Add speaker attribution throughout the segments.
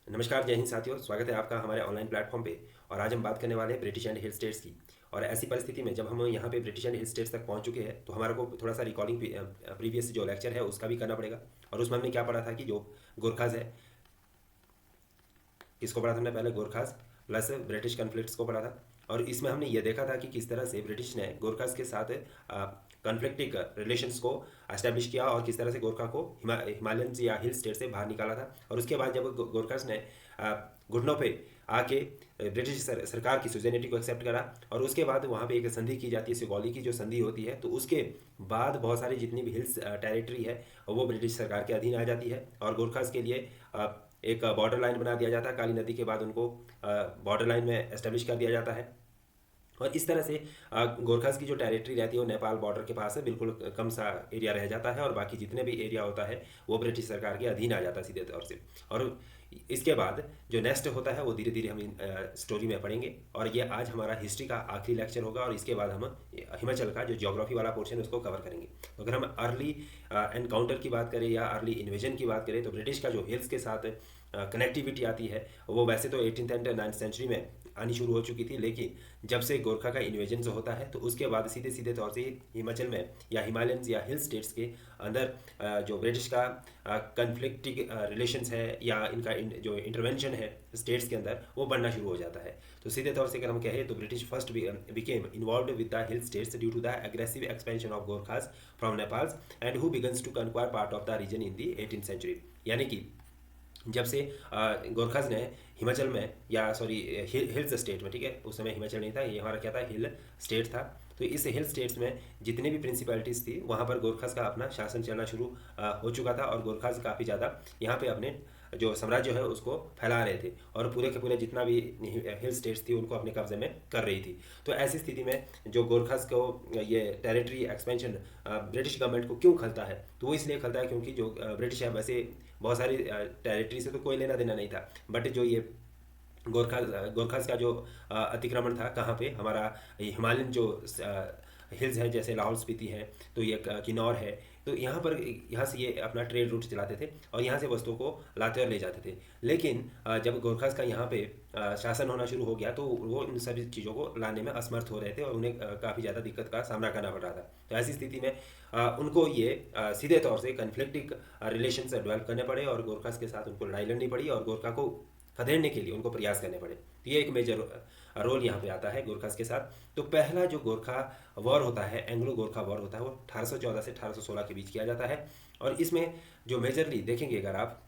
Speaker 1: नमस्कार, जय हिंद साथियों। स्वागत है आपका हमारे ऑनलाइन प्लेटफॉर्म पे। और आज हम बात करने वाले हैं ब्रिटिश एंड हिल स्टेट्स की। और ऐसी परिस्थिति में जब हम यहाँ पे ब्रिटिश एंड हिल स्टेट्स तक पहुँच चुके हैं तो हमारे को थोड़ा सा रिकॉर्डिंग प्रीवियस जो लेक्चर है उसका भी करना पड़ेगा। और उसमें हमने क्या पढ़ा था कि जो गोरखाज है, किसको पढ़ा था हमने पहले? गोरखाज प्लस ब्रिटिश कन्फ्लिक्ट्स को पढ़ा था। और इसमें हमने ये देखा था कि किस तरह से ब्रिटिश ने गोरखाज के साथ कन्फ्लिक्टिंग रिलेशंस को एस्टेब्लिश किया और किस तरह से गोरखा को हिमालयन या हिल स्टेट से बाहर निकाला था। और उसके बाद जब गोरखाज ने घुटनों पे आके ब्रिटिश सरकार की सुजेनिटी को एक्सेप्ट करा और उसके बाद वहाँ पे एक संधि की जाती है, सिगौली की जो संधि होती है, तो उसके बाद बहुत सारी जितनी भी हिल्स टेरिटरी है वो ब्रिटिश सरकार के अधीन आ जाती है। और गोरखाज के लिए एक बॉर्डर लाइन बना दिया जाता है। काली नदी के बाद उनको बॉर्डर लाइन में एस्टेब्लिश कर दिया जाता है। और इस तरह से गोरखास की जो टेरिटरी रहती है वो नेपाल बॉर्डर के पास है, बिल्कुल कम सा एरिया रह जाता है और बाकी जितने भी एरिया होता है वो ब्रिटिश सरकार के अधीन आ जाता है सीधे तौर से। और इसके बाद जो नेक्स्ट होता है वो धीरे धीरे हम स्टोरी में पढ़ेंगे। और ये आज हमारा हिस्ट्री का आखिरी लेक्चर होगा और इसके बाद हम हिमाचल का जो ज्योग्राफी वाला पोर्शन है उसको कवर करेंगे। तो अगर हम अर्ली एनकाउंटर की बात करें या अर्ली इन्वेजन की बात करें तो ब्रिटिश का जो हिल्स के साथ कनेक्टिविटी आती है वो वैसे तो 18th एंड 9th सेंचुरी में आनी शुरू हो चुकी थी, लेकिन जब से गोरखा का इन्वेजन जो होता है तो उसके बाद सीधे सीधे तौर से हिमाचल में या हिमालयन या हिल स्टेट्स के अंदर जो ब्रिटिश का कन्फ्लिक्टिंग रिलेशंस है या इनका जो इंटरवेंशन है स्टेट्स के अंदर वो बढ़ना शुरू हो जाता है। तो सीधे तौर से अगर हम कहें तो British first became involve with the hill states due to the aggressive expansion of Gorkhas from Nepal and who begins to conquer part of the region in the 18th century. यानी कि जब से गोरखाज ने हिमाचल में या सॉरी हिल्स स्टेट में, ठीक है, उस समय हिमाचल नहीं था, ये हमारा क्या था, हिल स्टेट था। तो इस हिल स्टेट्स में जितनी भी प्रिंसिपैलिटीज़ थी वहाँ पर गोरखाज का अपना शासन चलना शुरू हो चुका था और गोरखाज काफ़ी ज़्यादा यहाँ पे अपने जो साम्राज्य है उसको फैला रहे थे और पूरे के पूरे जितना भी हिल स्टेट्स थी उनको अपने कब्जे में कर रही थी। तो ऐसी स्थिति में जो गोरखाज को ये टेरिटरी एक्सपेंशन ब्रिटिश गवर्नमेंट को क्यों खलता है, तो वो इसलिए खलता है क्योंकि जो ब्रिटिश है वैसे बहुत सारी टेरिटरी से तो कोई लेना देना नहीं था, बट जो ये गोरखास का जो अतिक्रमण था कहाँ पे, हमारा हिमालयन जो हिल्स है जैसे लाहौल स्पीति है, तो ये किन्नौर है, तो यहाँ से ये अपना ट्रेड रूट चलाते थे और यहाँ से वस्तुओं को लाते और ले जाते थे। लेकिन जब गोरखास का यहाँ पे शासन होना शुरू हो गया तो वो इन सभी चीज़ों को लाने में असमर्थ हो रहे थे और उन्हें काफ़ी ज़्यादा दिक्कत का सामना करना पड़ रहा था। तो ऐसी स्थिति में उनको ये सीधे तौर से कन्फ्लिक्टिंग रिलेशन डेवलप करने पड़े और गोरखास के साथ उनको लड़ाई लड़नी पड़ी और गोरखा को खदेड़ने के लिए उनको प्रयास करने पड़े। तो ये एक मेजर रोल यहाँ पे आता है गोरखास के साथ। तो पहला जो गोरखा वॉर होता है, एंग्लो गोरखा वॉर होता है, वो 1814 से 1816 के बीच किया जाता है। और इसमें जो मेजरली देखेंगे अगर आप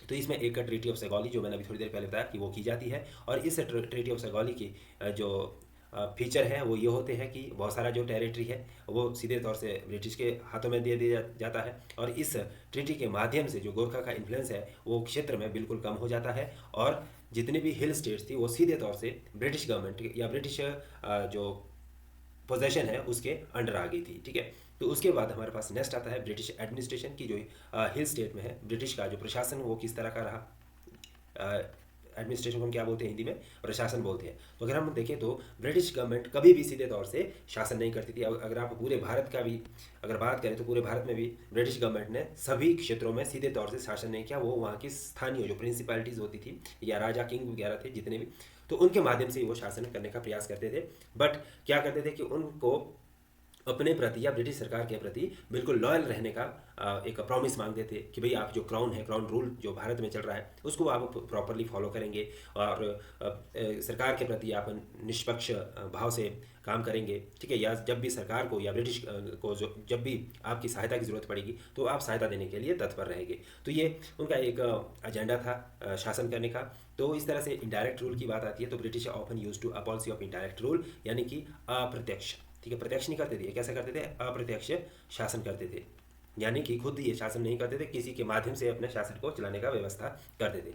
Speaker 1: तो इसमें एक ट्रीटी ऑफ सेगौली जो मैंने अभी थोड़ी देर पहले बताया कि वो की जाती है। और इस ट्रीटी ऑफ सेगौली की जो फीचर है वो ये होते हैं कि बहुत सारा जो टेरिटरी है वो सीधे तौर से ब्रिटिश के हाथों में दे दिया जाता है और इस ट्रीटी के माध्यम से जो गोरखा का इन्फ्लुएंस है वो क्षेत्र में बिल्कुल कम हो जाता है और जितने भी हिल स्टेट्स थी वो सीधे तौर से ब्रिटिश गवर्नमेंट या ब्रिटिश जो पोजेशन है उसके अंडर आ गई थी, ठीक है। तो उसके बाद हमारे पास नेक्स्ट आता है ब्रिटिश एडमिनिस्ट्रेशन की, जो हिल स्टेट में है ब्रिटिश का जो प्रशासन वो किस तरह का रहा। एडमिनिस्ट्रेशन को हम क्या बोलते हैं हिंदी में? प्रशासन बोलते हैं। तो अगर हम देखें तो ब्रिटिश गवर्नमेंट कभी भी सीधे तौर से शासन नहीं करती थी। अगर आप पूरे भारत का भी अगर बात करें तो पूरे भारत में भी ब्रिटिश गवर्नमेंट ने सभी क्षेत्रों में सीधे तौर से शासन नहीं किया। वो वहाँ की स्थानीय जो प्रिंसिपैलिटीज़ होती थी या राजा किंग वगैरह थे जितने भी, तो उनके माध्यम से वो शासन करने का प्रयास करते थे। बट क्या करते थे कि उनको अपने प्रति या ब्रिटिश सरकार के प्रति बिल्कुल लॉयल रहने का एक प्रॉमिस मांगते थे कि भाई आप जो क्राउन है, क्राउन रूल जो भारत में चल रहा है उसको आप प्रॉपरली फॉलो करेंगे और सरकार के प्रति आप निष्पक्ष भाव से काम करेंगे, ठीक है। या जब भी सरकार को या ब्रिटिश को जो जब भी आपकी सहायता की ज़रूरत पड़ेगी तो आप सहायता देने के लिए तत्पर रहेंगे। तो ये उनका एक एजेंडा था शासन करने का। तो इस तरह से इनडायरेक्ट रूल की बात आती है तो British often use to a policy of indirect rule, यानी कि अप्रत्यक्ष, ठीक है, प्रत्यक्ष नहीं करते थे, कैसे करते थे, अप्रत्यक्ष शासन करते थे। यानी कि खुद ये शासन नहीं करते थे, किसी के माध्यम से अपने शासन को चलाने का व्यवस्था करते थे।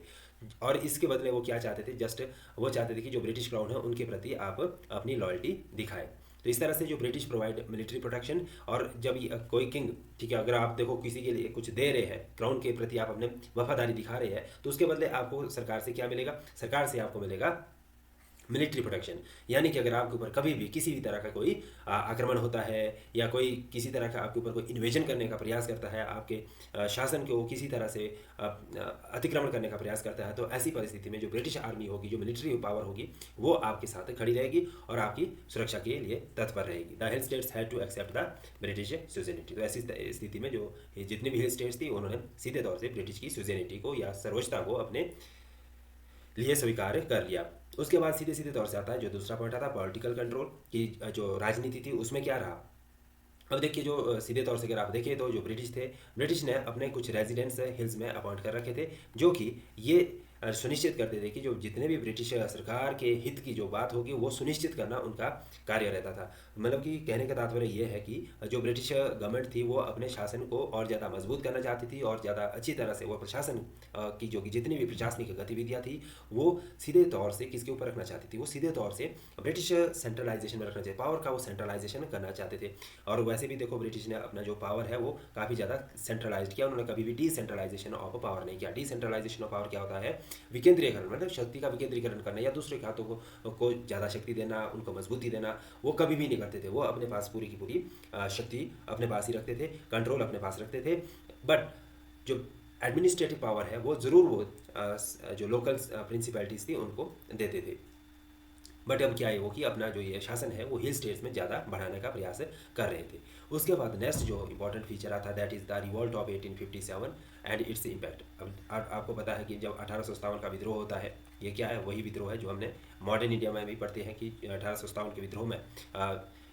Speaker 1: और इसके बदले वो क्या चाहते थे, जस्ट वो चाहते थे कि जो ब्रिटिश क्राउन है उनके प्रति आप अपनी लॉयल्टी दिखाएं। तो इस तरह से जो ब्रिटिश प्रोवाइड मिलिट्री प्रोटेक्शन, और जब कोई किंग, ठीक है, अगर आप देखो किसी के लिए कुछ दे रहे हैं, क्राउन के प्रति आप अपने वफादारी दिखा रहे हैं, तो उसके बदले आपको सरकार से क्या मिलेगा, सरकार से आपको मिलेगा मिलिट्री प्रोटेक्शन, यानी कि अगर आपके ऊपर कभी भी किसी भी तरह का कोई आक्रमण होता है या कोई किसी तरह का आपके ऊपर कोई इन्वेजन करने का प्रयास करता है, आपके शासन को किसी तरह से अतिक्रमण करने का प्रयास करता है, तो ऐसी परिस्थिति में जो ब्रिटिश आर्मी होगी, जो मिलिट्री पावर होगी, वो आपके साथ खड़ी रहेगी और आपकी सुरक्षा के लिए तत्पर रहेगी। The hill states had to accept the British suzerainty. तो ऐसी स्थिति में जो जितनी भी हिल स्टेट्स थी उन्होंने सीधे तौर से ब्रिटिश की सुजेनिटी को या सर्वोच्चता को अपने लिए स्वीकार कर लिया। उसके बाद सीधे सीधे तौर से आता है जो दूसरा पॉइंट आता है पॉलिटिकल कंट्रोल की जो राजनीति थी उसमें क्या रहा। अब देखिए जो सीधे तौर से अगर आप देखिए तो जो ब्रिटिश थे, ब्रिटिश ने अपने कुछ रेजिडेंट्स हिल्स में अपॉइंट कर रखे थे जो कि ये सुनिश्चित करते थे कि जो जितने भी ब्रिटिश सरकार के हित की जो बात होगी वो सुनिश्चित करना उनका कार्य रहता था। मतलब कि कहने का तात्पर्य ये है कि जो ब्रिटिश गवर्नमेंट थी वो अपने शासन को और ज़्यादा मजबूत करना चाहती थी और ज़्यादा अच्छी तरह से वो प्रशासन की जो कि जितनी भी प्रशासनिक गतिविधियाँ थी वो सीधे तौर से किसके ऊपर रखना चाहती थी, वो सीधे तौर से ब्रिटिश सेंट्रलाइजेशन में रखना चाहिए, पावर का वो सेंट्रलाइजेशन करना चाहते थे। और वैसे भी देखो ब्रिटिश ने अपना जो पावर है वो काफ़ी ज़्यादा सेंट्रलाइज किया, उन्होंने कभी भी डिसेंट्रलाइजेशन ऑफ पावर नहीं किया। डिसेंट्रलाइजेशन ऑफ पावर क्या होता है, विकेंद्रीकरण, मतलब शक्ति का विकेंद्रीकरण करना या दूसरे के हाथों को ज़्यादा शक्ति देना, उनको मजबूती देना, वो कभी भी नहीं करते थे। वो अपने पास पूरी की पूरी शक्ति अपने पास ही रखते थे, कंट्रोल अपने पास रखते थे। बट जो एडमिनिस्ट्रेटिव पावर है वो ज़रूर वो जो लोकल प्रिंसिपैलिटीज़ थी उनको देते थे। बट अब क्या है वो कि अपना जो ये शासन है वो हिल स्टेट्स में ज़्यादा बढ़ाने का प्रयास कर रहे थे। उसके बाद नेक्स्ट जो इंपॉर्टेंट फीचर आता है that is the revolt of 1857 and its impact. अब आपको पता है कि जब 1857 का विद्रोह होता है, ये क्या है, वही विद्रोह है जो हमने मॉडर्न इंडिया में भी पढ़ते हैं कि 1857 के विद्रोह में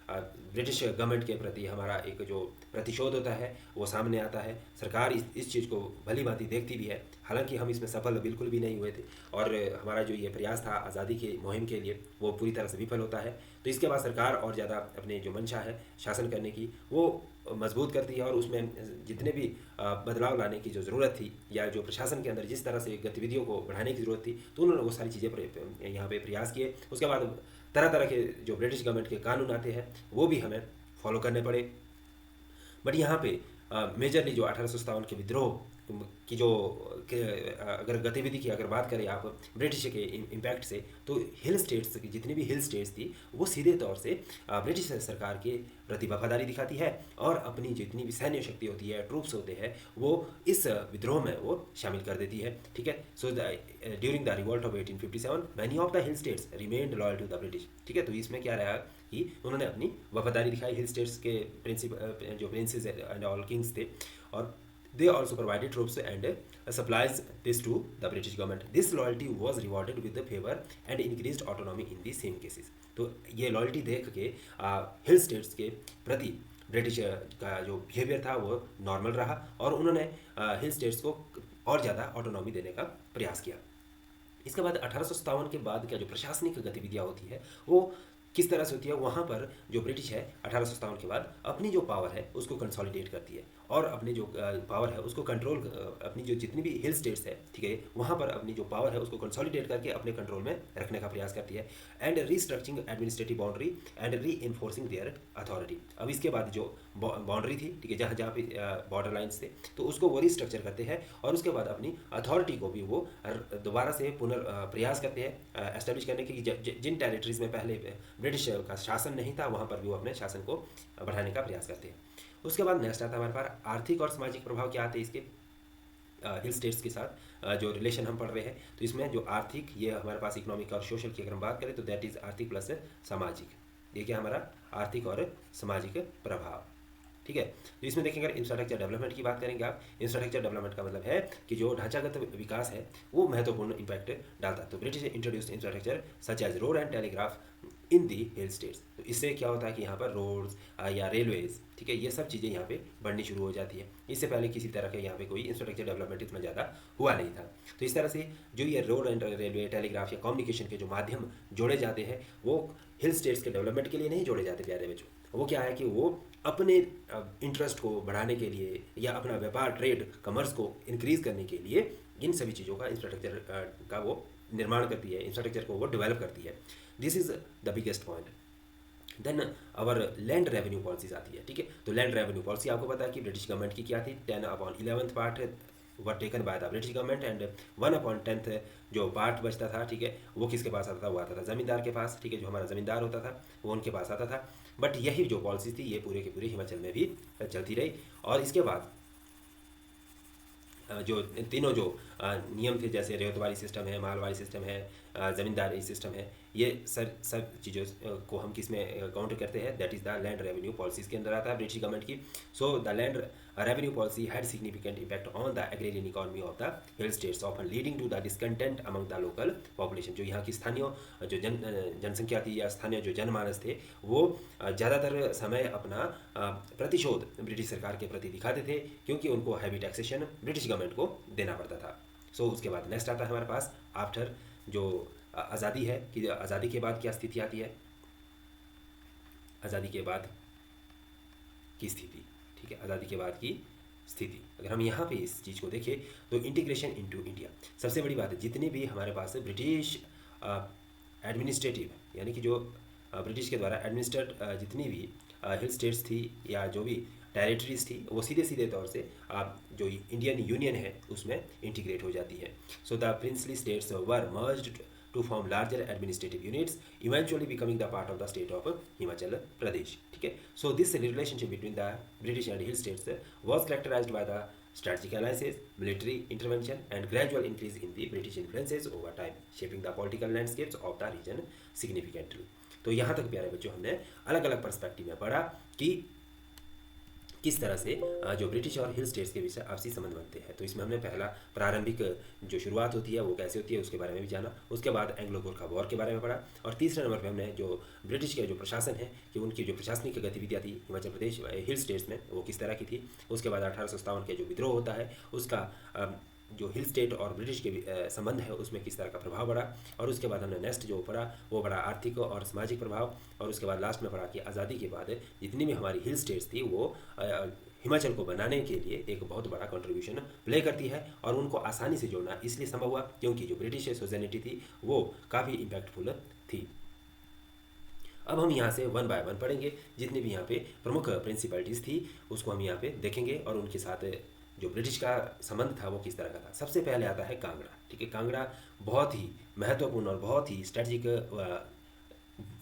Speaker 1: ब्रिटिश गवर्नमेंट के प्रति हमारा एक जो प्रतिशोध होता है वो सामने आता है। सरकार इस चीज़ को भली भांति देखती भी है, हालांकि हम इसमें सफल बिल्कुल भी नहीं हुए थे और हमारा जो ये प्रयास था आज़ादी की मुहिम के लिए वो पूरी तरह से विफल होता है। तो इसके बाद सरकार और ज़्यादा अपने जो मंशा है शासन करने की वो मजबूत करती है और उसमें जितने भी बदलाव लाने की जो ज़रूरत थी या जो प्रशासन के अंदर जिस तरह से गतिविधियों को बढ़ाने की ज़रूरत थी तो उन्होंने वो सारी चीज़ें यहाँ पे प्रयास किए। उसके बाद तरह तरह के जो ब्रिटिश गवर्नमेंट के कानून आते हैं वो भी हमें फॉलो करने पड़े। बट यहाँ पे मेजरली जो 1857 के विद्रोह की जो अगर गतिविधि की अगर बात करें आप ब्रिटिश के इम्पैक्ट से, तो हिल स्टेट्स की जितनी भी हिल स्टेट्स थी वो सीधे तौर से ब्रिटिश सरकार के प्रति वफादारी दिखाती है और अपनी जितनी भी सैन्य शक्ति होती है, ट्रूप्स होते हैं, वो इस विद्रोह में वो शामिल कर देती है। ठीक है, so during the revolt of 1857 many of the hill states remained loyal to the British. ठीक है, तो इसमें क्या रहा कि उन्होंने अपनी वफादारी दिखाई हिल स्टेट्स के जो प्रिंसेस एंड ऑल किंग्स थे, और they also provided troops and supplies this to the British government. This loyalty was rewarded with the favor and increased autonomy in the same cases. तो ये लॉयल्टी देख के हिल states के प्रति British का जो बिहेवियर था वो नॉर्मल रहा और उन्होंने हिल स्टेट्स को और ज़्यादा ऑटोनॉमी देने का प्रयास किया। इसके बाद 1857 के बाद क्या जो प्रशासनिक गतिविधियाँ होती है वो किस तरह से होती है, वहाँ पर जो ब्रिटिश है 1857 के बाद अपनी जो पावर है उसको कंसोलिडेट करती है और अपनी जो पावर है उसको कंट्रोल, अपनी जो जितनी भी हिल स्टेट्स है, ठीक है, वहाँ पर अपनी जो पावर है उसको कंसोलिडेट करके अपने कंट्रोल में रखने का प्रयास करती है। And restructuring administrative boundary and re enforcing there authority. अब इसके बाद जो बाउंड्री थी, ठीक है, जहाँ जहाँ पे बॉर्डर लाइन्स थे तो उसको वो रीस्ट्रक्चर करते हैं और उसके बाद अपनी अथॉरिटी को भी वो दोबारा से प्रयास करते हैं एस्टेब्लिश करने की। जिन टेरिटरीज में पहले ब्रिटिश का शासन नहीं था वहाँ पर भी वो अपने शासन को बढ़ाने का प्रयास करते हैं। उसके बाद नेक्स्ट आता है हमारे पास आर्थिक और सामाजिक प्रभाव क्या आते हैं इसके हिल स्टेट्स के साथ जो रिलेशन हम पढ़ रहे हैं। तो इसमें जो आर्थिक, ये हमारे पास इकोनॉमिक और सोशल की अगर हम बात करें तो दैट इज़ आर्थिक प्लस सामाजिक, ये क्या हमारा आर्थिक और सामाजिक प्रभाव। ठीक है, तो इसमें देखेंगे इंफ्रास्ट्रक्चर डेवलपमेंट की बात करेंगे आप। इंफ्रास्ट्रक्चर डेवलपमेंट का मतलब है कि जो ढांचागत विकास है वो महत्वपूर्ण इंपैक्ट डालता है। तो British introduced infrastructure such as road and telegraph in the hill states. तो इससे क्या होता है कि यहाँ पर रोड्स या रेलवेज, ठीक है, ये सब चीज़ें यहाँ पे बढ़नी शुरू हो जाती है। इससे पहले किसी तरह के यहाँ पे कोई इंफ्रास्ट्रक्चर डेवलपमेंट इतना ज़्यादा हुआ नहीं था। तो इस तरह से जो ये रोड एंड रेलवे, टेलीग्राफ या कम्युनिकेशन के जो माध्यम जोड़े जाते हैं वो हिल स्टेट्स के डेवलपमेंट के लिए नहीं जोड़े जाते प्यारे बच्चों। वो क्या है कि वो अपने इंटरेस्ट को बढ़ाने के लिए या अपना व्यापार, ट्रेड, कमर्स को इंक्रीज करने के लिए इन सभी चीज़ों का इंफ्रास्ट्रक्चर का वो निर्माण करती है, इंफ्रास्ट्रक्चर को वो डेवलप करती है। This is the biggest point. Then our land revenue policies आती है। ठीक है, तो लैंड रेवेन्यू पॉलिसी आपको पता है कि ब्रिटिश गवर्नमेंट की क्या थी, 10/11 part were taken by the British government and 1/10 जो पार्ट बचता था, ठीक है, वो किसके पास आता था, वो आता था ज़मींदार के पास, ठीक है, जो हमारा ज़मींदार होता था वो उनके पास आता था। बट यही जो पॉलिसी थी ये पूरे के पूरे हिमाचल में भी चलती रही। और इसके बाद जो तीनों जो नियम थे, जैसे रेतवारी सिस्टम है, मालवारी सिस्टम है, ज़मींदारी सिस्टम है, ये सब चीज़ों को हम किस में काउंटर करते हैं, that is the land revenue policies के अंदर आता है ब्रिटिश गवर्नमेंट की। So the land revenue policy had significant impact on the agrarian economy of the hill states, often leading to the discontent among the local population. जो यहाँ की स्थानीय जो जनसंख्या थी या स्थानीय जो जनमानस थे, वो ज़्यादातर समय अपना प्रतिशोध ब्रिटिश सरकार के प्रति दिखाते थे, क्योंकि उनको हैवी टैक्सेशन ब्रिटिश गवर्नमेंट को देना पड़ता था। सो उसके बाद नेक्स्ट आता है हमारे पास आफ्टर जो आज़ादी है, कि आज़ादी के बाद क्या स्थिति आती है, आज़ादी के बाद की स्थिति, ठीक है, आज़ादी के बाद की स्थिति। अगर हम यहाँ पे इस चीज़ को देखें तो इंटीग्रेशन इनटू इंडिया सबसे बड़ी बात है। जितने भी हमारे पास ब्रिटिश एडमिनिस्ट्रेटिव यानी कि जो ब्रिटिश के द्वारा एडमिनिस्ट्रेट जितनी भी हिल स्टेट्स थी या जो भी टेरिटरीज थी, वो सीधे सीधे तौर से जो इंडियन यूनियन है उसमें इंटीग्रेट हो जाती है। So the princely states were merged to form larger administrative units, eventually becoming the part of the state of Himachal Pradesh. ठीक है, so this relationship between the British and hill states was characterized by the strategic alliances, military intervention, and gradual increase in the British influences over time, shaping the political landscapes of the region significantly. तो यहाँ तक प्यारे बच्चों हमने अलग अलग perspective में पढ़ा कि किस तरह से जो ब्रिटिश और हिल स्टेट्स के बीच आपसी संबंध बनते हैं। तो इसमें हमने पहला प्रारंभिक जो शुरुआत होती है वो कैसे होती है उसके बारे में भी जाना, उसके बाद एंग्लो गोरखा वॉर के बारे में पढ़ा, और तीसरे नंबर पे हमने जो ब्रिटिश के जो प्रशासन है कि उनकी जो प्रशासनिक गतिविधियाँ थी हिमाचल प्रदेश हिल स्टेट्स में वो किस तरह की थी। उसके बाद 1857 के जो विद्रोह होता है उसका जो हिल स्टेट और ब्रिटिश के संबंध है उसमें किस तरह का प्रभाव पड़ा, और उसके बाद हमने नेक्स्ट जो पढ़ा वो पढ़ा आर्थिक और सामाजिक प्रभाव, और उसके बाद लास्ट में पढ़ा कि आज़ादी के बाद जितनी भी हमारी हिल स्टेट्स थी वो हिमाचल को बनाने के लिए एक बहुत बड़ा कंट्रीब्यूशन प्ले करती है, और उनको आसानी से जोड़ना इसलिए संभव हुआ क्योंकि जो ब्रिटिश सोसाइटी थी वो काफ़ी इम्पैक्टफुल थी। अब हम यहाँ से वन बाय वन पढ़ेंगे, जितनी भी यहाँ पे प्रमुख प्रिंसिपलिटीज़ थी उसको हम यहाँ पे देखेंगे, और उनके साथ जो ब्रिटिश का संबंध था वो किस तरह का था। सबसे पहले आता है कांगड़ा, ठीक है, कांगड़ा बहुत ही महत्वपूर्ण और बहुत ही स्ट्रेटजिक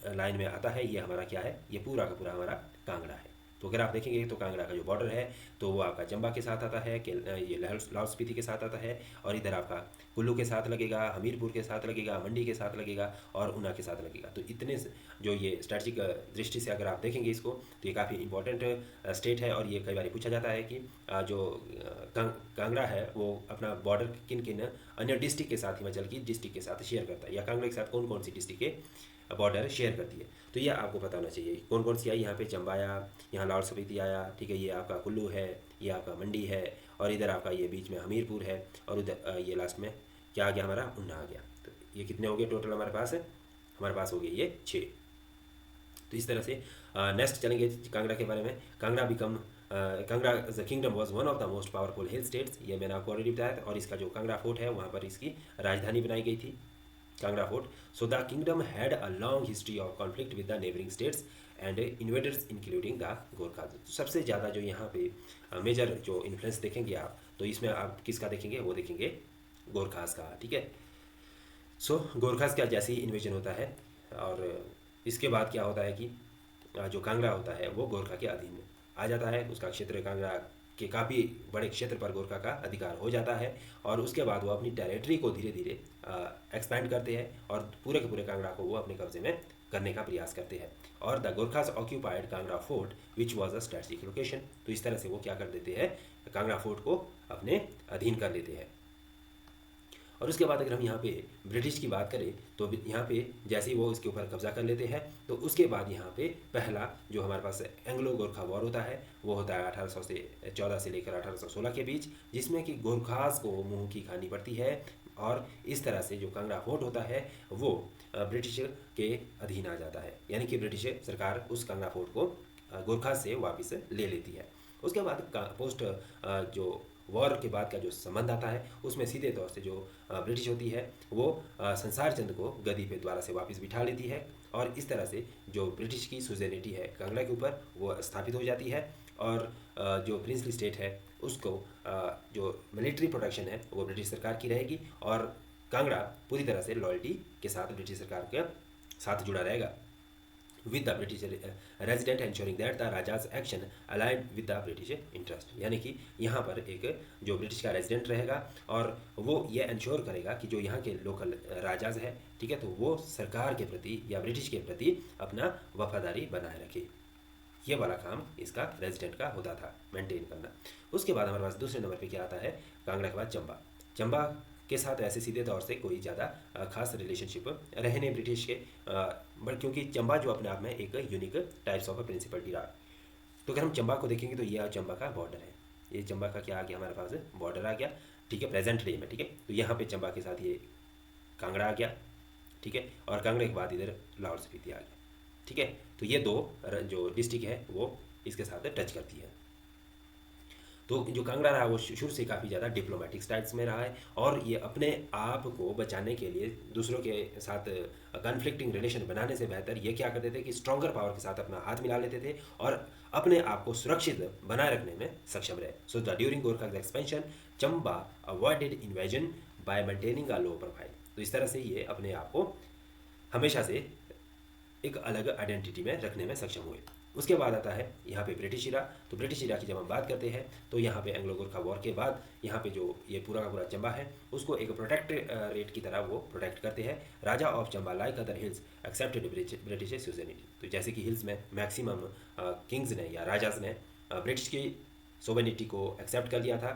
Speaker 1: लाइन में आता है। ये हमारा क्या है, ये पूरा का पूरा हमारा कांगड़ा है। तो अगर आप देखेंगे तो कांगड़ा का जो बॉर्डर है तो वो आपका चंबा के साथ आता है, ये लाहौल स्पीति के साथ आता है, और इधर आपका कुल्लू के साथ लगेगा, हमीरपुर के साथ लगेगा, मंडी के साथ लगेगा, और ऊना के साथ लगेगा। तो इतने जो ये स्ट्रेटजिक दृष्टि से अगर आप देखेंगे इसको तो ये काफ़ी इंपॉर्टेंट स्टेट है, और ये कई बार पूछा जाता है कि जो कांगड़ा है वो अपना बॉर्डर किन किन अन्य डिस्ट्रिक्ट के साथ, हिमाचल की डिस्ट्रिक्ट के साथ शेयर करता है, या कांगड़ा के साथ कौन कौन सी डिस्ट्रिक्ट के बॉर्डर शेयर करती है। तो ये आपको पता होना चाहिए कौन कौन सी आई। यहाँ पे चंबा आया, यहाँ लाहौल स्पीति आया, ठीक है, ये आपका कुल्लू है, ये आपका मंडी है, और इधर आपका ये बीच में हमीरपुर है, और उधर ये लास्ट में क्या आ गया हमारा, ऊना आ गया। तो ये कितने हो गए टोटल हमारे पास है, हमारे पास हो गए ये 6। तो इस तरह से नेक्स्ट चलेंगे कांगड़ा के बारे में। Kangra Kangra the kingdom was one of the most powerful hill states, ये मैंने आपको ऑलरेडी बताया था, और इसका जो कांगड़ा फोर्ट है वहाँ पर इसकी राजधानी बनाई गई थी, Kangra fort. So the kingdom had a long history of conflict with the neighbouring states and invaders including the Gorkha. सबसे ज़्यादा जो यहाँ पे मेजर जो इन्फ्लुएंस देखेंगे आप, तो इसमें आप किसका देखेंगे, वो देखेंगे गोरखास का, ठीक है। सो गोरखास का जैसे ही इन्वेजन होता है, और इसके बाद क्या होता है कि जो कांगड़ा होता है वो गोरखा के अधीन में आ जाता है, उसका क्षेत्र कांगड़ा के काफ़ी बड़े क्षेत्र पर गोरखा का अधिकार हो जाता है, और उसके बाद वो अपनी टेरिटरी को धीरे धीरे एक्सपैंड करते हैं, और पूरे के पूरे कांगड़ा को वो अपने कब्जे में करने का प्रयास करते हैं। और the Gorkhas occupied Kangra fort which was a strategic location. तो इस तरह से वो क्या कर देते हैं, कांगड़ा फोर्ट को अपने अधीन कर लेते हैं। और उसके बाद अगर हम यहाँ पे ब्रिटिश की बात करें तो यहाँ पे जैसे ही वो इसके ऊपर कब्जा कर लेते हैं, तो उसके बाद यहाँ पे पहला जो हमारे पास एंग्लो गोरखा वॉर होता है वो होता है 1814 से लेकर 1816 के बीच, जिसमें कि गोरखास को मुंह की खानी पड़ती है, और इस तरह से जो कांगड़ा फोर्ट होता है वो ब्रिटिश के अधीन आ जाता है, यानी कि ब्रिटिश सरकार उस कांगड़ा फोर्ट को गोरखास से वापस ले लेती है। उसके बाद पोस्ट जो वॉर के बाद का जो संबंध आता है उसमें सीधे तौर से जो ब्रिटिश होती है वो संसार चंद को गद्दी पे द्वारा से वापस बिठा लेती है, और इस तरह से जो ब्रिटिश की सुजेनिटी है कांगड़ा के ऊपर वो स्थापित हो जाती है, और जो प्रिंसली स्टेट है उसको जो मिलिट्री प्रोटेक्शन है वो ब्रिटिश सरकार की रहेगी, और कांगड़ा पूरी तरह से लॉयल्टी के साथ ब्रिटिश सरकार के साथ जुड़ा रहेगा with the British resident ensuring that the Raja's action aligned with the British interest। यानी कि यहाँ पर एक जो ब्रिटिश का रेजिडेंट रहेगा और वो ये इंश्योर करेगा कि जो यहाँ के लोकल राजाज है, ठीक है, तो वो सरकार के प्रति या ब्रिटिश के प्रति अपना वफादारी बनाए रखे। ये वाला काम इसका रेजिडेंट का होता था, मेंटेन करना। उसके बाद हमारे पास दूसरे नंबर पे क्या आता है, कांगड़ा के बाद चंबा। चंबा के साथ ऐसे सीधे तौर से कोई ज़्यादा खास रिलेशनशिप रहे नहीं ब्रिटिश के, बट क्योंकि चंबा जो अपने आप में एक यूनिक टाइप्स ऑफ प्रिंसिपलिटी रहा। तो अगर हम चंबा को देखेंगे तो ये चंबा का बॉर्डर है, ये चंबा का क्या आ गया हमारे पास, बॉर्डर आ गया, ठीक है, प्रेजेंट डे में, ठीक है। तो यहाँ पे चंबा के साथ ये कांगड़ा आ गया, ठीक है, और कांगड़े के बाद इधर लाहौल स्पीति आ गया, ठीक है। तो ये दो जो डिस्ट्रिक्ट है वो इसके साथ टच करती है। तो जो कांगड़ा रहा वो शुरू से काफ़ी ज़्यादा डिप्लोमेटिक स्टाइल्स में रहा है, और ये अपने आप को बचाने के लिए दूसरों के साथ कन्फ्लिक्टिंग रिलेशन बनाने से बेहतर ये क्या करते थे कि स्ट्रॉन्गर पावर के साथ अपना हाथ मिला लेते थे और अपने आप को सुरक्षित बनाए रखने में सक्षम रहे। So the during Gorkha expansion Chamba avoided invasion bye maintaining a low profile. तो इस तरह से ये अपने आप को हमेशा से एक अलग आइडेंटिटी में रखने में सक्षम हुए। उसके बाद आता है यहाँ पे ब्रिटिश इरा। तो ब्रिटिश इरा की जब हम बात करते हैं तो यहाँ पे एंग्लो गोरखा वॉर के बाद यहाँ पे जो ये पूरा का पूरा चंबा है उसको एक प्रोटेक्टरेट की तरह वो प्रोटेक्ट करते हैं। Raja of Chamba like other hills accepted British sovereignty. तो जैसे कि हिल्स में मैक्सिमम किंग्स ने या राजाज ने ब्रिटिश की सोवेरेनिटी को एक्सेप्ट कर लिया था,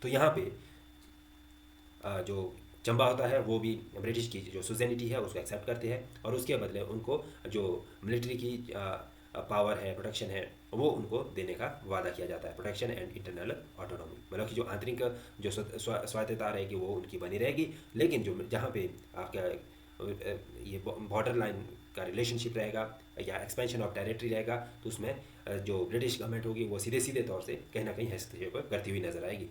Speaker 1: तो यहाँ पे जो चंबा होता है वो भी ब्रिटिश की जो सुवेरेनिटी है उसको एक्सेप्ट करते हैं, और उसके बदले उनको जो मिलिट्री की पावर है, प्रोटेक्शन है, वो उनको देने का वादा किया जाता है। प्रोटेक्शन एंड इंटरनल ऑटोनॉमी, मतलब कि जो आंतरिक जो स्वायत्तता रहेगी वो उनकी बनी रहेगी, लेकिन जो जहाँ पे आपका ये बॉर्डर लाइन का रिलेशनशिप रहेगा या एक्सपेंशन ऑफ टेरिटरी रहेगा, तो उसमें जो ब्रिटिश गवर्नमेंट होगी वो सीधे सीधे तौर से कहीं ना कहीं हस्तक्षेप करती हुई नजर आएगी।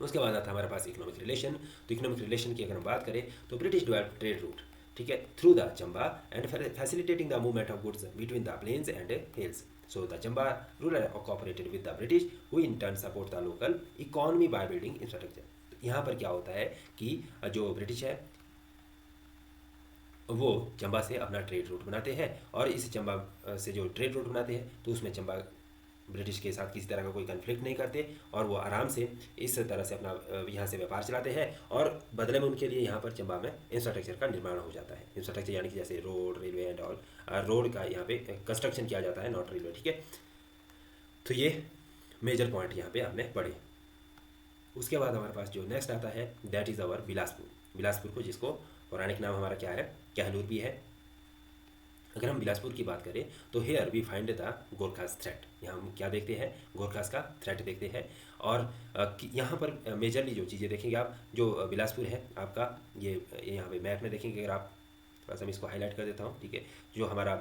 Speaker 1: उसके बाद आता है हमारे पास इकोनॉमिक रिलेशन। तो इकोनॉमिक रिलेशन की अगर हम बात करें तो ब्रिटिश डेवलप ट्रेड रूट, ठीक है, through the Chamba and facilitating the movement of goods between the plains and hills. So the Chamba ruler cooperated with the British who in turn support the local economy by building infrastructure. तो यहाँ पर क्या होता है कि जो ब्रिटिश है वो चंबा से अपना ट्रेड रूट बनाते हैं, और इस चंबा से जो ट्रेड रूट बनाते हैं तो उसमें चंबा ब्रिटिश के साथ किसी तरह का कोई कन्फ्लिक्ट नहीं करते, और वो आराम से इस तरह से अपना यहाँ से व्यापार चलाते हैं, और बदले में उनके लिए यहाँ पर चंबा में इंफ्रास्ट्रक्चर का निर्माण हो जाता है। इंफ्रास्ट्रक्चर यानी कि जैसे road, railway and all, road का यहाँ पे कंस्ट्रक्शन किया जाता है, नॉट रेलवे, ठीक है। तो ये मेजर पॉइंट यहाँ पे आपने पढ़े। उसके बाद हमारे पास जो नेक्स्ट आता है that is our Bilaspur. Bilaspur को जिसको पौराणिक नाम हमारा क्या है, कहलूर भी है। अगर हम बिलासपुर की बात करें तो here we find the Gorkhas threat. यहाँ हम क्या देखते हैं, गोरखास का थ्रेट देखते हैं। और यहाँ पर मेजरली जो चीज़ें देखेंगे आप, जो बिलासपुर है आपका, ये यहाँ पे मैप में देखेंगे अगर आप, थोड़ा सा मैं इसको हाईलाइट कर देता हूँ, ठीक है। जो हमारा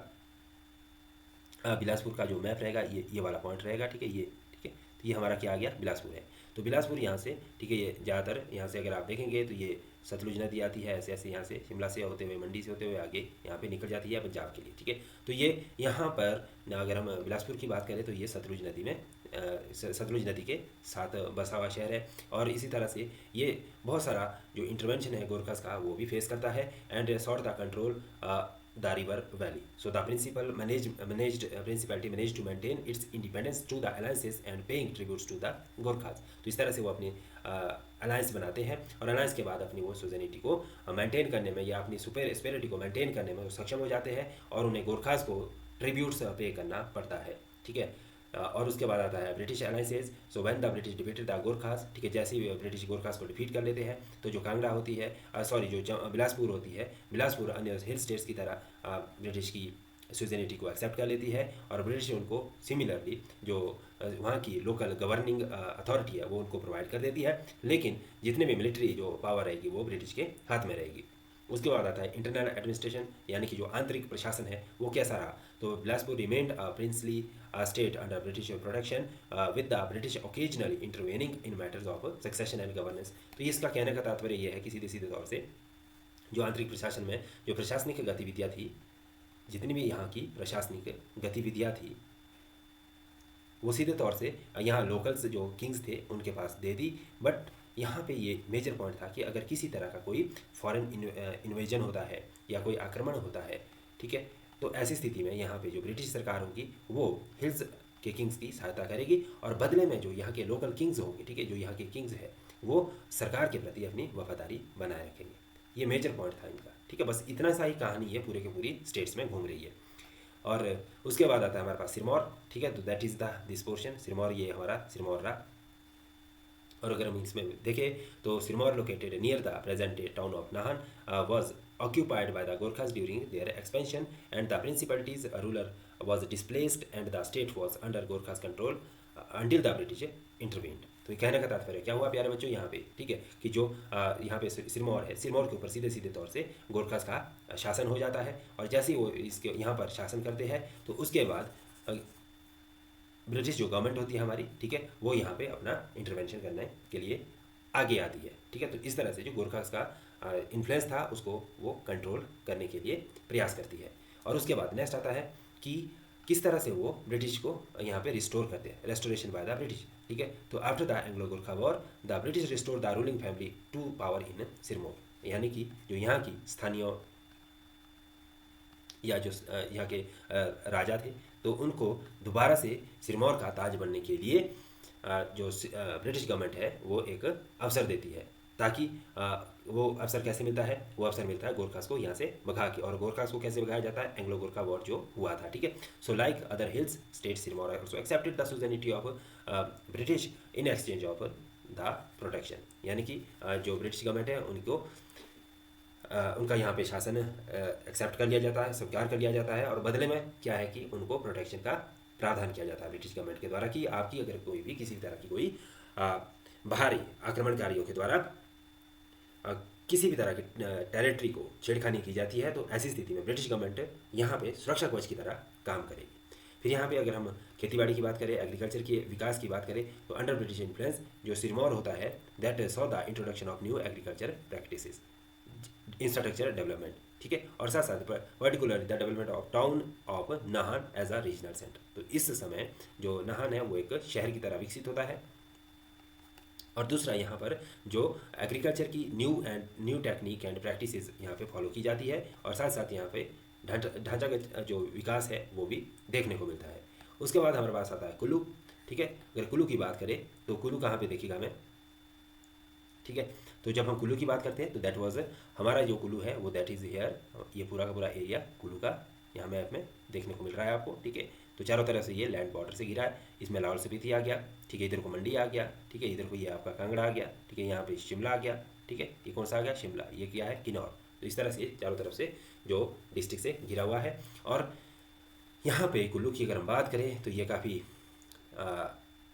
Speaker 1: बिलासपुर का जो मैप रहेगा ये वाला पॉइंट रहेगा, ठीक है, ये, ठीक है। तो ये हमारा क्या आ गया, बिलासपुर है। तो बिलासपुर यहाँ से, ठीक है, ये ज़्यादातर यहाँ से अगर आप देखेंगे तो ये सतलुज नदी आती है ऐसे ऐसे, यहाँ से शिमला से होते हुए, मंडी से होते हुए आगे यहाँ पे निकल जाती है पंजाब के लिए, ठीक है। तो ये यहाँ पर अगर हम बिलासपुर की बात करें तो ये सतलुज नदी में सतलुज नदी के साथ बसा हुआ शहर है, और इसी तरह से ये बहुत सारा जो इंटरवेंशन है गोरखास का वो भी फेस करता है, and sort the control the river valley. So the principality managed to maintain its independence through the alliances and paying tributes to the Gorkhas. तो इस तरह से वो अपनी अलायंस बनाते हैं, और अलायंस के बाद अपनी वो सुवेरेनिटी को मेंटेन करने में या अपनी सुपेरिटी को मेंटेन करने में वो सक्षम हो जाते हैं, और उन्हें गोरखास को ट्रिब्यूट्स पे करना पड़ता है, ठीक है। और उसके बाद आता है British alliances. So when the British defeated the Gorkhas, ठीक है, जैसे ही ब्रिटिश गोरखास को डिफीट कर लेते हैं तो जो कांगड़ा होती है, जो बिलासपुर होती है, बिलासपुर अन्य हिल स्टेट्स की तरह ब्रिटिश की सुवेरेनिटी को एक्सेप्ट कर लेती है, और ब्रिटिश उनको सिमिलरली जो वहाँ की लोकल गवर्निंग अथॉरिटी है वो उनको प्रोवाइड कर देती है, लेकिन जितने भी मिलिट्री जो पावर रहेगी वो ब्रिटिश के हाथ में रहेगी। उसके बाद आता है इंटरनल एडमिनिस्ट्रेशन, यानी कि जो आंतरिक प्रशासन है वो कैसा रहा। तो Bilaspur remained a princely state under British protection with the British occasionally intervening in matters of succession and governance. तो इसका कहने का तात्पर्य यह है कि सीधे सीधे तौर से जो आंतरिक प्रशासन में जो प्रशासनिक गतिविधियाँ थी, जितनी भी यहाँ की प्रशासनिक गतिविधियाँ थी वो सीधे तौर से यहाँ लोकल्स जो किंग्स थे उनके पास दे दी। बट यहाँ पे ये मेजर पॉइंट था कि अगर किसी तरह का कोई फॉरेन इन्वेजन होता है या कोई आक्रमण होता है, ठीक है, तो ऐसी स्थिति में यहाँ पे जो ब्रिटिश सरकार होगी वो हिल्स के किंग्स की सहायता करेगी, और बदले में जो यहाँ के लोकल किंग्स होंगे, ठीक है, जो यहाँ के किंग्स है वो सरकार के प्रति अपनी वफादारी बनाए रखेंगे। ये मेजर पॉइंट था इनका, ठीक है। बस इतना सा ही कहानी ये पूरे के पूरी स्टेट्स में घूम रही है। और उसके बाद आता है हमारे पास सिरमौर, ठीक है, तो that is the this portion Sirmaur, ये हमारा सिरमौर रहा। और अगर हम इसमें देखें तो Sirmaur located near the present day town of Nahan was occupied by the Gorkhas during their expansion, and the principality's ruler was displaced and the state was under Gorkhas control until the British intervened। तो ये कहने का तात्पर्य क्या हुआ प्यारे बच्चों यहाँ पे, ठीक है, कि जो यहाँ पे सिरमौर है, सिरमौर के ऊपर सीधे सीधे तौर से गोरखास का शासन हो जाता है, और जैसे ही वो इसके यहाँ पर शासन करते हैं तो उसके बाद ब्रिटिश जो गवर्नमेंट होती है हमारी, ठीक है, वो यहाँ पे अपना इंटरवेंशन करने के लिए आगे आती है, ठीक है। तो इस तरह से जो गोरखास का इन्फ्लुएंस था उसको वो कंट्रोल करने के लिए प्रयास करती है। और उसके बाद नेक्स्ट आता है कि किस तरह से वो ब्रिटिश को यहाँ पे रिस्टोर करते हैं, रेस्टोरेशन बाय द ब्रिटिश, ठीक है। तो after the Anglo Gorkha war the British restore the ruling family to power in Sirmaur, यानी कि जो यहाँ की स्थानीय या जो यहाँ के राजा थे तो उनको दोबारा से सिरमौर का ताज बनने के लिए जो ब्रिटिश गवर्नमेंट है वो एक अवसर देती है, ताकि वो अवसर कैसे मिलता है, वो अवसर मिलता है गोरखास को यहाँ से भगा के। और गोरखास को कैसे भगाया जाता है, एंग्लो गोरखा वॉर जो हुआ था, ठीक है। So like other hills state Sirmaur also accepted the suzerainty of British in exchange of the protection, यानी कि जो ब्रिटिश गवर्नमेंट है उनको उनका यहाँ पे शासन एक्सेप्ट कर लिया जाता है, स्वीकार कर लिया जाता है, और बदले में क्या है कि उनको प्रोटेक्शन का प्रावधान किया जाता है ब्रिटिश गवर्नमेंट के द्वारा कि आपकी अगर कोई भी किसी तरह की कोई बाहरी आक्रमणकारियों के द्वारा किसी भी तरह की टेरिटरी को छेड़खानी की जाती है तो ऐसी स्थिति में ब्रिटिश गवर्नमेंट यहाँ पे सुरक्षा कवच की तरह काम करेगी। फिर यहाँ पे अगर हम खेतीबाड़ी की बात करें, एग्रीकल्चर के विकास की बात करें, तो अंडर ब्रिटिश इन्फ्लुएंस जो सिरमौर होता है that saw the introduction of new agriculture practices, infrastructure development, ठीक है, और साथ साथ particularly the development of town of Nahan as a regional centre. तो इस समय जो नाहन है वो एक शहर की तरह विकसित होता है। और दूसरा यहाँ पर जो एग्रीकल्चर की न्यू टेक्निक एंड प्रैक्टिसेस यहाँ पे फॉलो की जाती है, और साथ साथ यहाँ पे ढांचागत जो विकास है वो भी देखने को मिलता है। उसके बाद हमारे पास आता है कुल्लू, ठीक है। अगर कुल्लू की बात करें तो कुल्लू कहाँ पे देखिएगा मैं, ठीक है। तो जब हम कुल्लू की बात करते हैं तो दैट वाज हमारा जो कुल्लू है वो दैट इज़ हियर, ये पूरा का पूरा एरिया कुल्लू का यहाँ मैप में देखने को मिल रहा है आपको, ठीक है। तो चारों तरफ से ये लैंड बॉर्डर से घिरा है, इसमें लाहौल स्पीति आ गया, ठीक है, इधर को मंडी आ गया, ठीक है, इधर को ये आपका कांगड़ा आ गया, ठीक है, यहाँ पे शिमला आ गया, ठीक है, ये कौन सा आ गया, शिमला, ये क्या है, किन्नौर। तो इस तरह से चारों तरफ से जो डिस्ट्रिक्ट से घिरा हुआ है। और यहाँ पे कुल्लू की अगर हम बात करें तो ये काफ़ी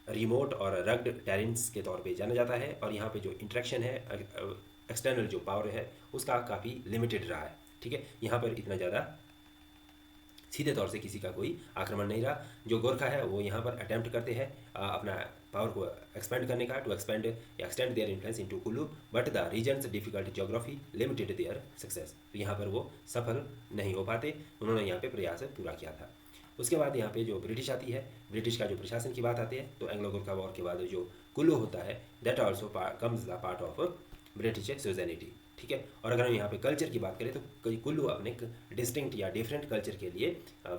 Speaker 1: रिमोट और रग्ड टेरेंस के तौर पे जाना जाता है, और यहाँ पे जो इंटरेक्शन है एक्सटर्नल जो पावर है उसका काफ़ी लिमिटेड रहा है, ठीक है। यहाँ पर इतना ज़्यादा सीधे तौर से किसी का कोई आक्रमण नहीं रहा। जो गोरखा है वो यहाँ पर अटैम्प्ट करते हैं अपना पावर को एक्सपेंड करने का, to extend their influence into Kullu, but the region's difficult geography limited their success. तो यहाँ पर वो सफल नहीं हो पाते, उन्होंने यहाँ पे प्रयास पूरा किया था। उसके बाद यहाँ पे जो ब्रिटिश आती है, ब्रिटिश का जो प्रशासन की बात आती है, तो एंग्लो गोरखा वॉर के बाद जो कुल्लू होता है that also comes the part of British society, ठीक है। और अगर हम यहाँ पे कल्चर की बात करें तो कुल्लू अपने डिस्टिंक्ट या डिफरेंट कल्चर के लिए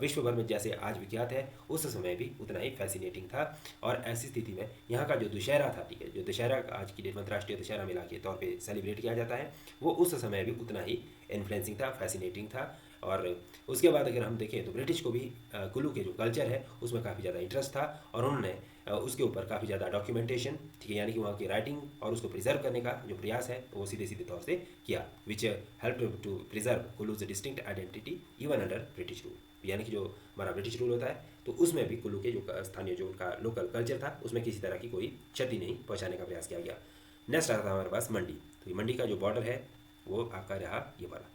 Speaker 1: विश्व भर में जैसे आज विख्यात है उस समय भी उतना ही फैसिनेटिंग था। और ऐसी स्थिति में यहाँ का जो दशहरा था, ठीक है, जो दशहरा आज की डेट में अंतर्राष्ट्रीय दशहरा मेला के तौर पे सेलिब्रेट किया जाता है, वो उस समय भी उतना ही इन्फ्लुएंसिंग था, फैसिनेटिंग था। और उसके बाद अगर हम देखें तो ब्रिटिश को भी कुल्लू के जो कल्चर है उसमें काफ़ी ज़्यादा इंटरेस्ट था, और उन्होंने उसके ऊपर काफ़ी ज़्यादा डॉक्यूमेंटेशन, ठीक है, यानी कि वहाँ की राइटिंग और उसको प्रिजर्व करने का जो प्रयास है वो सीधे सीधे तौर से किया, which help to preserve Kullu's distinct identity even under British rule. यानी कि जो हमारा ब्रिटिश रूल होता है तो उसमें भी कुल्लू के जो स्थानीय जो उनका लोकल कल्चर था उसमें किसी तरह की कोई क्षति नहीं पहुँचाने का प्रयास किया गया। नेक्स्ट आता था हमारे पास मंडी। तो ये मंडी का जो बॉर्डर है वो आपका रहा ये वाला,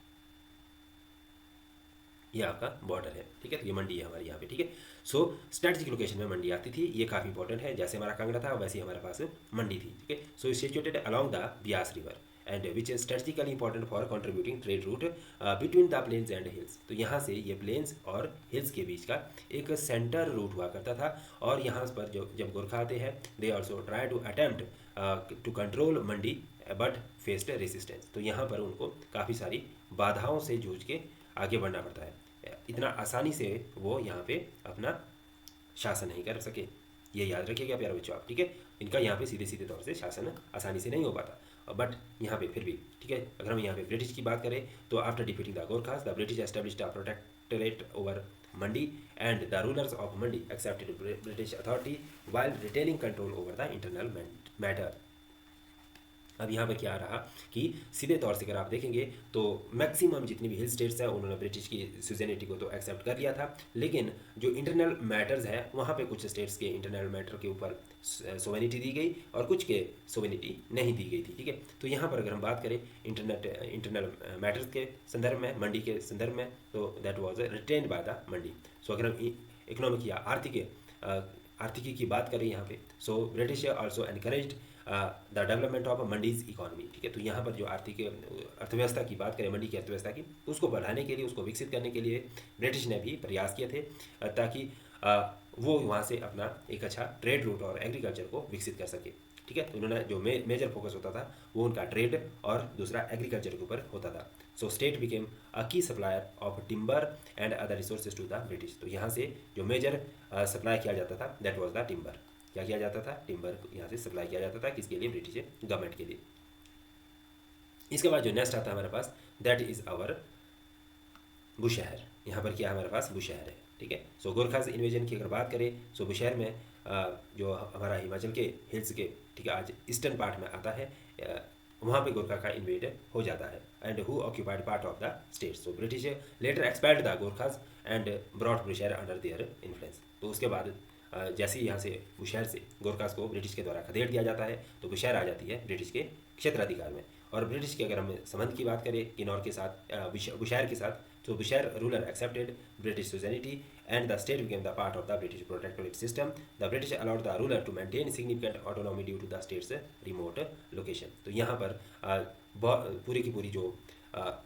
Speaker 1: ये आपका बॉर्डर है, ठीक है। तो ये मंडी है हमारी यहाँ पे, ठीक है। सो स्ट्रेटजिक लोकेशन में मंडी आती थी, ये काफ़ी इंपॉर्टेंट है, जैसे हमारा कांगड़ा था वैसे ही हमारे पास मंडी थी, ठीक है। So situated along the Beas river and which is strategically important for contributing trade route between the plains and hills. तो यहाँ से ये प्लेन्स और हिल्स के बीच का एक सेंटर रूट हुआ करता था, और यहाँ पर जो जब गोरखा आते हैं they also try to attempt to control Mandi but faced resistance. तो यहाँ पर उनको काफ़ी सारी बाधाओं से जूझ के आगे बढ़ना पड़ता है, इतना आसानी से वो यहाँ पे अपना शासन नहीं कर सके। ये याद रखिएगा प्यारे बच्चों आप, ठीक है। इनका यहाँ पे सीधे सीधे तौर से शासन आसानी से नहीं हो पाता, बट यहाँ पे फिर भी ठीक है। अगर हम यहाँ पे ब्रिटिश की बात करें तो after defeating the Gorkhas the British established a protectorate over Mandi and the rulers of Mandi accepted British authority while retaining control over the internal matter. अब यहाँ पर क्या रहा कि सीधे तौर से अगर आप देखेंगे तो मैक्सिमम जितनी भी हिल स्टेट्स हैं उन्होंने ब्रिटिश की सुजेनिटी को तो एक्सेप्ट कर लिया था, लेकिन जो इंटरनल मैटर्स है वहाँ पे कुछ स्टेट्स के इंटरनल मैटर के ऊपर सोवेनिटी दी गई और कुछ के सोवेनिटी नहीं दी गई थी, ठीक है। तो यहाँ पर अगर हम बात करें इंटरनल मैटर्स के संदर्भ में, मंडी के संदर्भ में, तो that was retained by the Mandi. So अगर हम इकोनॉमिक या आर्थिकी की बात करें यहाँ पे, so British also encouraged the development of mandis economy, ठीक है। तो यहाँ पर जो आर्थिक अर्थव्यवस्था की बात करें, मंडी की अर्थव्यवस्था की, उसको बढ़ाने के लिए, उसको विकसित करने के लिए ब्रिटिश ने भी प्रयास किए थे ताकि वो वहाँ से अपना एक अच्छा ट्रेड रूट और एग्रीकल्चर को विकसित कर सके, ठीक है। तो उन्होंने जो मेजर फोकस होता था वो उनका ट्रेड और दूसरा एग्रीकल्चर के ऊपर होता था। सो state became a key supplier of timber and other resources to the British. तो यहाँ से जो मेजर सप्लाई किया जाता था दैट वाज द टिम्बर। क्या किया जाता था? टिम्बर यहाँ से सप्लाई किया जाता था, किसके लिए? ब्रिटिश गवर्नमेंट के लिए। इसके बाद जो नेक्स्ट आता है हमारे पास दैट इज आवर बुशहर। यहाँ पर क्या हमारे पास? बुशहर है, ठीक है। सो गोरखास इन्वेजन की अगर बात करें सो बुशहर में जो हमारा हिमाचल के हिल्स के, ठीक है, आज ईस्टर्न पार्ट में आता है, वहाँ पे गोरखा का इन्वेड हो जाता है and who occupied part of the state. So British later expelled the Gorkhas and brought Bushahr under their influence. तो उसके बाद जैसे ही यहाँ से बुशहर से गोरखास को ब्रिटिश के द्वारा खदेड़ दिया जाता है तो बुशहर आ जाती है ब्रिटिश के क्षेत्राधिकार में। और ब्रिटिश के अगर हम संबंध की बात करें किन्नौर के साथ, बुशहर के साथ, तो Bushahr ruler accepted British suzerainty and the state became the part of the British protectorate system. The British allowed the ruler to maintain significant autonomy due to the state's remote location. तो यहाँ पर पूरी की पूरी जो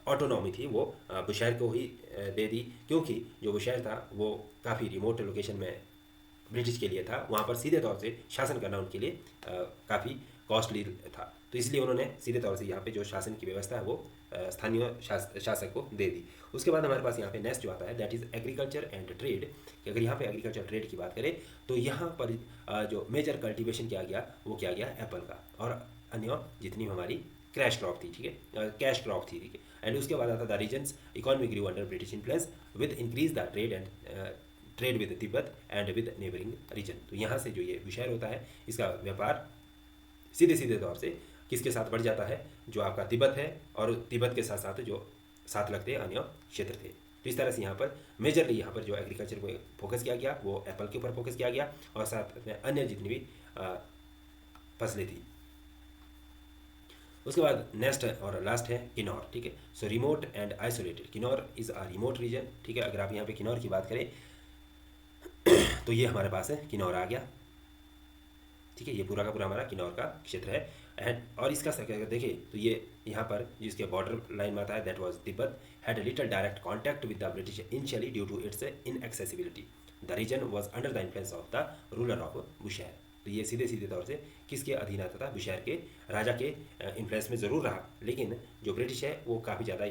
Speaker 1: ऑटोनॉमी थी वो बुशहर को ही दे दी, क्योंकि जो बुशहर था वो काफ़ी रिमोट लोकेशन में ब्रिटिश के लिए था, वहाँ पर सीधे तौर से शासन करना उनके लिए काफ़ी कॉस्टली था। तो इसलिए उन्होंने सीधे तौर से यहाँ पे जो शासन की व्यवस्था है वो स्थानीय शासक को दे दी। उसके बाद हमारे पास यहाँ पे नेक्स्ट जो आता है that is agriculture and trade. अगर यहाँ पे एग्रीकल्चर ट्रेड की बात करें तो यहाँ पर जो मेजर कल्टिवेशन किया गया वो किया गया एप्पल का और अन्य जितनी हमारी क्रैश क्रॉप थी, ठीक है, कैश क्रॉप थी, ठीक है। एंड उसके बाद आता the region's economy grew under British influence with increase the trade with Tibet and with neighbouring region. तो यहाँ से जो ये बुशहर होता है इसका व्यापार सीधे सीधे तौर से किसके साथ बढ़ जाता है? जो आपका तिब्बत है और तिब्बत के साथ साथ जो साथ लगते अन्य क्षेत्र थे। तो इस तरह से यहाँ पर मेजरली यहाँ पर जो एग्रीकल्चर को फोकस किया गया वो एप्पल के ऊपर फोकस किया गया और साथ में अन्य जितनी भी फसलें थी। उसके बाद नेक्स्ट और लास्ट है किन्नौर, ठीक है। So remote and isolated Kinnaur is a remote region, ठीक है। अगर आप यहाँ पे किन्नौर की बात करें तो ये हमारे पास है किन्नौर आ गया, ठीक है। ये पूरा का पूरा हमारा किन्नौर का क्षेत्र है एंड और इसका अगर देखें तो ये यहाँ पर जिसके बॉर्डर लाइन में आता है that was Tibet had a little direct contact with the British initially due to its inaccessibility. The region was under the influence of the ruler of Bushahr. तो ये सीधे सीधे तौर से किसके अधीन आता था? बुशहर के राजा के इन्फ्लुएंस में ज़रूर रहा, लेकिन जो ब्रिटिश है वो काफ़ी ज़्यादा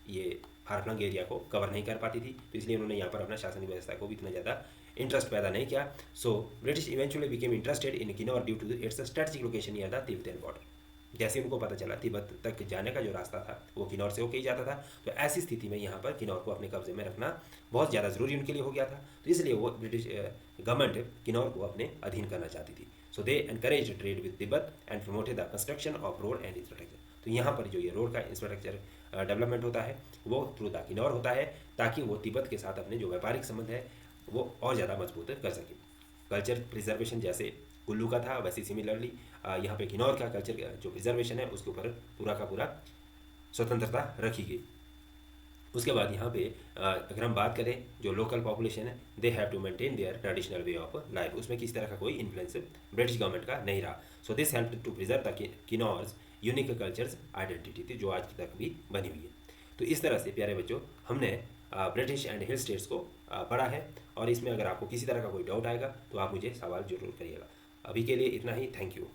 Speaker 1: ये फारफ्लंग एरिया को कवर नहीं कर पाती थी, तो इसलिए उन्होंने यहाँ पर अपना शासनिक व्यवस्था को भी इतना ज़्यादा इंटरेस्ट पैदा नहीं किया। So British eventually became interested in Kinnaur due to its strategic location near the Tibetan border. जैसे उनको पता चला तिब्बत तक जाने का जो रास्ता था वो किन्नौर से होकर ही जाता था, तो ऐसी स्थिति में यहाँ पर किन्नौर को अपने कब्जे में रखना बहुत ज़्यादा ज़रूरी उनके लिए हो गया था। तो इसलिए वो ब्रिटिश गवर्नमेंट किन्नौर को अपने अधीन करना चाहती थी। So they encourage trade with Tibet and promoted the construction of road and infrastructure. तो यहाँ पर जो ये रोड का इंफ्रास्ट्रक्चर डेवलपमेंट होता है वो थ्रू द किन्नौर होता है, ताकि वो तिब्बत के साथ अपने जो व्यापारिक संबंध है वो और ज़्यादा मजबूत कर सके। कल्चर प्रिजर्वेशन जैसे कुल्लू का था वैसे सिमिलरली यहाँ पे किन्नौर का कल्चर जो प्रिजर्वेशन है उसके ऊपर पूरा का पूरा स्वतंत्रता रखी गई। उसके बाद यहाँ पे अगर हम बात करें जो लोकल पॉपुलेशन है they have to maintain their traditional way of life, उसमें किसी तरह का कोई इन्फ्लुएंस ब्रिटिश गवर्नमेंट का नहीं रहा। So this help to preserve the Kinnaur's unique cultures identity थी जो आज तक भी बनी हुई है। तो इस तरह से प्यारे बच्चों हमने ब्रिटिश एंड हिल स्टेट्स को पढ़ा है, और इसमें अगर आपको किसी तरह का कोई डाउट आएगा तो आप मुझे सवाल जरूर करिएगा। अभी के लिए इतना ही, थैंक यू।